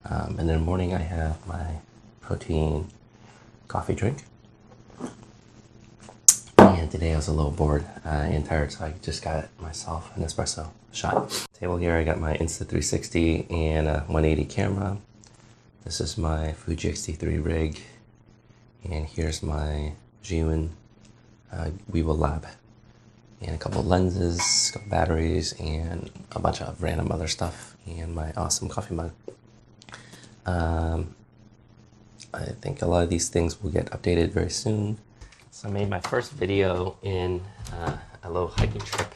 And in the morning I have my protein coffee drink. And today I was a little bored and tired, so I just got myself an espresso shot. Table here, I got my Insta360 and a 180 camera. This is my Fuji X-T3 rig. And here's my Zhiyun Weeble Lab. And a couple of lenses, a couple batteries, and a bunch of random other stuff. And my awesome coffee mug. I think a lot of these things will get updated very soon. So I made my first video in a little hiking trip,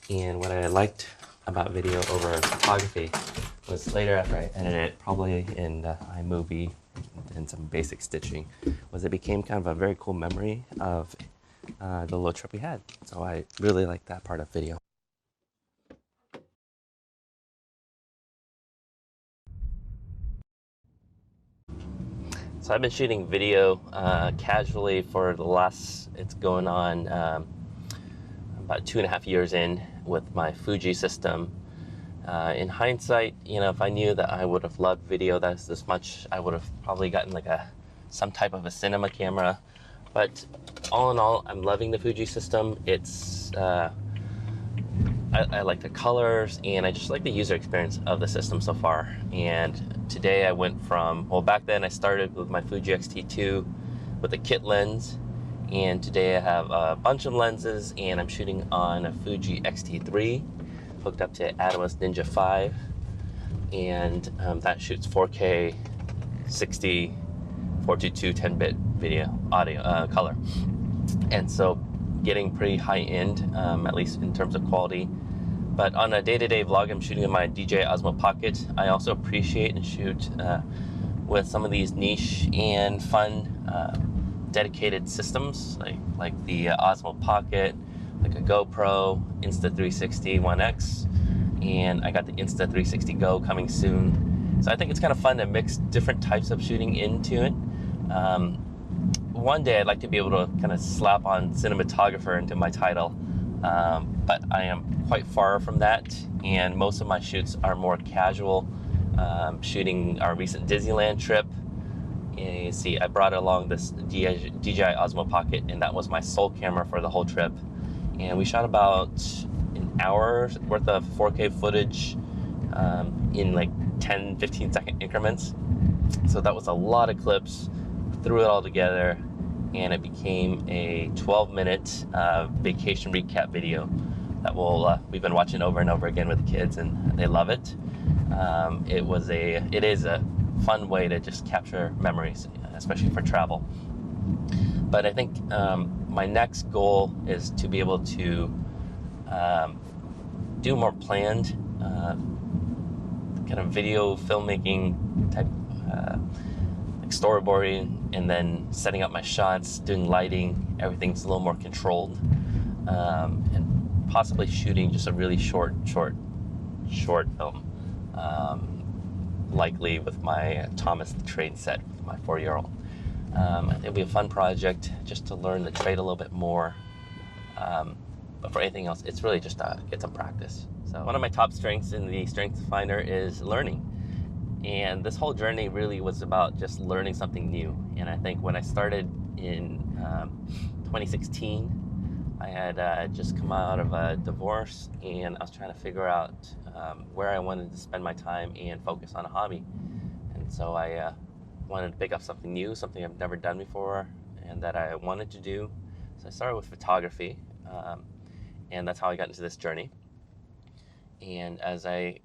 and what I liked about video over photography was later after I edited it, probably in iMovie and some basic stitching, was it became kind of a very cool memory of the little trip we had. So I really like that part of video. So I've been shooting video casually for the last, it's going on about 2.5 years in with my Fuji system. In hindsight, you know, if I knew that I would have loved video this much, I would have probably gotten like some type of a cinema camera. But all in all, I'm loving the Fuji system. It's I like the colors, and I just like the user experience of the system so far. And today I went from, well, back then I started with my Fuji X-T2 with a kit lens, and today I have a bunch of lenses, and I'm shooting on a Fuji X-T3 hooked up to Atomos Ninja 5, and that shoots 4K 60 422 10-bit video audio color, and so getting pretty high end, at least in terms of quality. But on a day-to-day vlog, I'm shooting in my DJI Osmo Pocket. I also appreciate and shoot with some of these niche and fun dedicated systems, like the Osmo Pocket, like a GoPro, Insta360 One X, and I got the Insta360 Go coming soon. So I think it's kind of fun to mix different types of shooting into it. One day I'd like to be able to kind of slap on cinematographer into my title, but I am quite far from that, and most of my shoots are more casual. Shooting our recent Disneyland trip, and you see I brought along this DJI Osmo Pocket, and that was my sole camera for the whole trip. And we shot about an hour's worth of 4K footage in like 10-15 second increments. So that was a lot of clips, threw it all together, and it became a 12-minute vacation recap video that we've been watching over and over again with the kids, and they love it. It is a fun way to just capture memories, especially for travel. But I think my next goal is to be able to do more planned kind of video filmmaking type, like storyboarding, and then setting up my shots, doing lighting. Everything's a little more controlled, and possibly shooting just a really short film, likely with my Thomas the Train set with my 4-year-old. I think it'll be a fun project just to learn the trade a little bit more. But for anything else, it's really just to get some practice. So one of my top strengths in the Strengths Finder is learning. And this whole journey really was about just learning something new. And I think when I started in 2016, I had just come out of a divorce, and I was trying to figure out where I wanted to spend my time and focus on a hobby. And so I wanted to pick up something new, something I've never done before, and that I wanted to do. So I started with photography, and that's how I got into this journey. And as I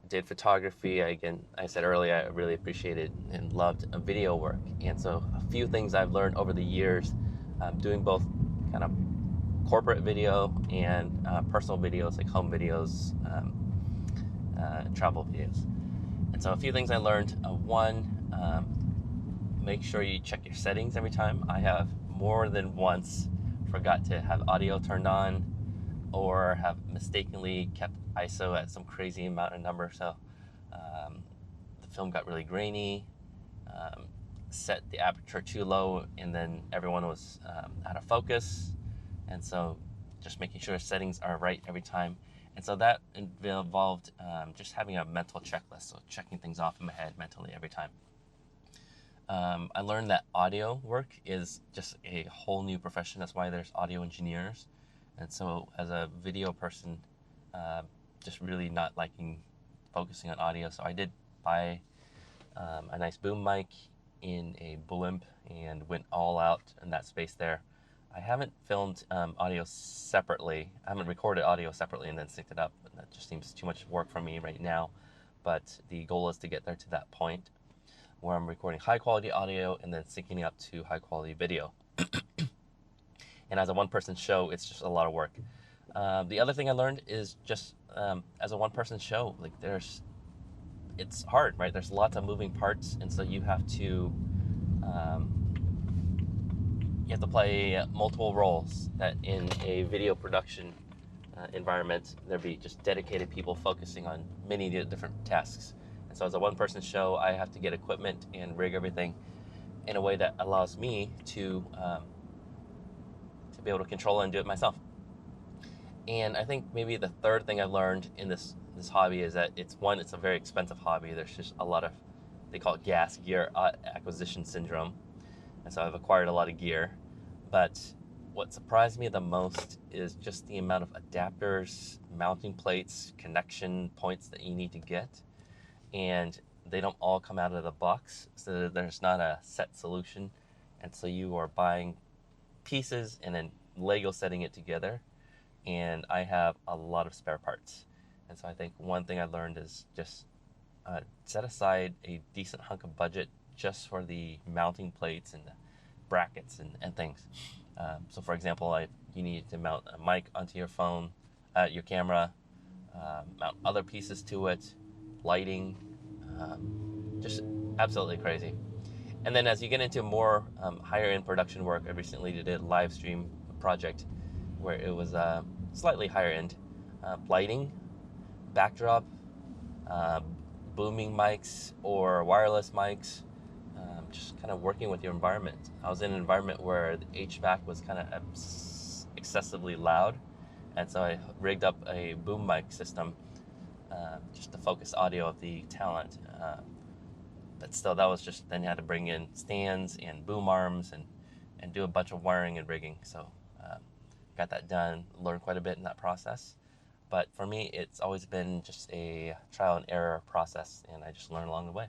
did photography, again, I said earlier, I really appreciated and loved video work. And so a few things I've learned over the years, doing both kind of corporate video and personal videos, like home videos, travel videos. And so a few things I learned. One, make sure you check your settings every time. I have more than once forgot to have audio turned on, or have mistakenly kept ISO at some crazy amount of number. So the film got really grainy, set the aperture too low, and then everyone was out of focus. And so just making sure settings are right every time. And so that involved just having a mental checklist, so checking things off in my head mentally every time. I learned that audio work is just a whole new profession. That's why there's audio engineers. And so, as a video person, uh, just really not liking focusing on audio. So, I did buy a nice boom mic in a blimp and went all out in that space there. I haven't filmed audio separately. I haven't recorded audio separately and then synced it up. That just seems too much work for me right now. But the goal is to get there to that point where I'm recording high quality audio and then syncing it up to high quality video. And as a one person show, it's just a lot of work. The other thing I learned is just as a one person show, like it's hard, right? There's lots of moving parts, and so um, you have to play multiple roles. That in a video production environment, there'd be just dedicated people focusing on many different tasks. And so, as a one-person show, I have to get equipment and rig everything in a way that allows me to be able to control it and do it myself. And I think maybe the third thing I've learned in this hobby is that it's a very expensive hobby. There's just a lot of, they call it gas gear acquisition syndrome, and so I've acquired a lot of gear. But what surprised me the most is just the amount of adapters, mounting plates, connection points that you need to get, and they don't all come out of the box, so there's not a set solution, and so you are buying pieces and then Lego setting it together. And I have a lot of spare parts. And so I think one thing I learned is just set aside a decent hunk of budget just for the mounting plates and the brackets and things. So for example, you need to mount a mic onto your phone, your camera, mount other pieces to it, lighting, just absolutely crazy. And then as you get into more higher end production work, I recently did a live stream project where it was slightly higher end lighting, backdrop, uh, booming mics or wireless mics, just kind of working with your environment. I was in an environment where the HVAC was kind of excessively loud, and so I rigged up a boom mic system just to focus audio of the talent. But still, that was just, then you had to bring in stands and boom arms and do a bunch of wiring and rigging. So got that done, learned quite a bit in that process. But for me, it's always been just a trial and error process, and I just learn along the way.